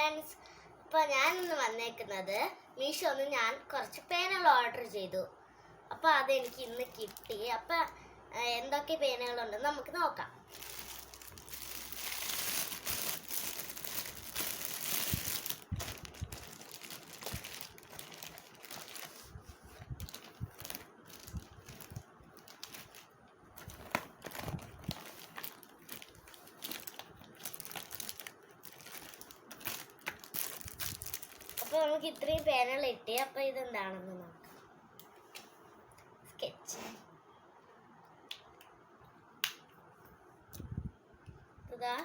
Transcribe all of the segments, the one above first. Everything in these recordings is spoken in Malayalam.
ഫ്രണ്ട്സ്, ഇപ്പോൾ ഞാനിന്ന് വന്നേക്കുന്നത് മീഷോന്ന് ഞാൻ കുറച്ച് പേനകൾ ഓർഡർ ചെയ്തു. അപ്പോൾ അതെനിക്ക് ഇന്ന് കിട്ടി. അപ്പോൾ എന്തൊക്കെ പേനകളുണ്ടെന്ന് നമുക്ക് നോക്കാം. അപ്പോൾ നമുക്ക് ഇത്രയും പേനകൾ കിട്ടി. അപ്പോൾ ഇതെന്താണെന്ന് നോക്കാം. സ്കെച്ച്, ഇതാ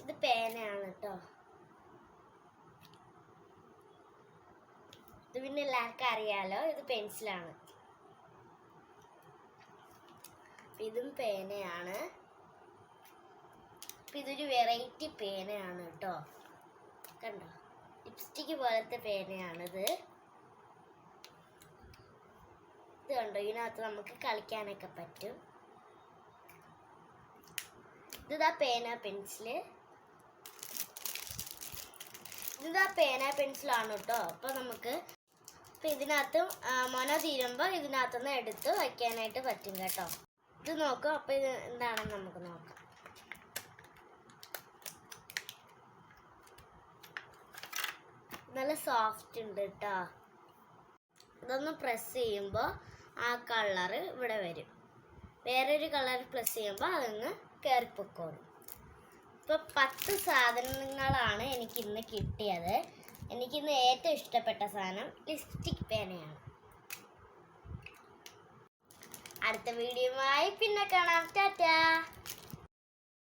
ഇത് പേനയാണ് കേട്ടോ. ഇത് പിന്നെ എല്ലാവർക്കും അറിയാലോ, ഇത് പെൻസിലാണ്. ഇതും പേനയാണ്. ഇതൊരു വെറൈറ്റി പേനയാണ് കേട്ടോ. കണ്ടോ, ലിപ്സ്റ്റിക്ക് പോലത്തെ പേനയാണിത്. ഇത് കണ്ടോ, ഇതിനകത്ത് നമുക്ക് കളിക്കാനൊക്കെ പറ്റും. ഇതാ പേന പെൻസില്. ഇതാ പേന പെൻസിലാണ് കേട്ടോ. അപ്പോൾ നമുക്ക് ഇതിനകത്ത് മൊന തീരുമ്പോൾ ഇതിനകത്തുനിന്ന് എടുത്ത് വയ്ക്കാനായിട്ട് പറ്റും കേട്ടോ. ഇത് നോക്കാം. അപ്പോൾ ഇത് എന്താണെന്ന് നമുക്ക് നോക്കാം. നല്ല സോഫ്റ്റ് ഉണ്ട് കേട്ടോ. ഇതൊന്ന് പ്രസ് ചെയ്യുമ്പോൾ ആ കളറ് ഇവിടെ വരും. വേറൊരു കളർ പ്രസ് ചെയ്യുമ്പോൾ അതൊന്ന് കയറിപ്പൊക്കോളും. ഇപ്പോൾ 10 സാധനങ്ങളാണ് എനിക്കിന്ന് കിട്ടിയത്. എനിക്കിന്ന് ഏറ്റവും ഇഷ്ടപ്പെട്ട സാധനം ലിപ്സ്റ്റിക് പേനയാണ്. അടുത്ത വീഡിയോയുമായി പിന്നെ കാണാം. ടാറ്റാ.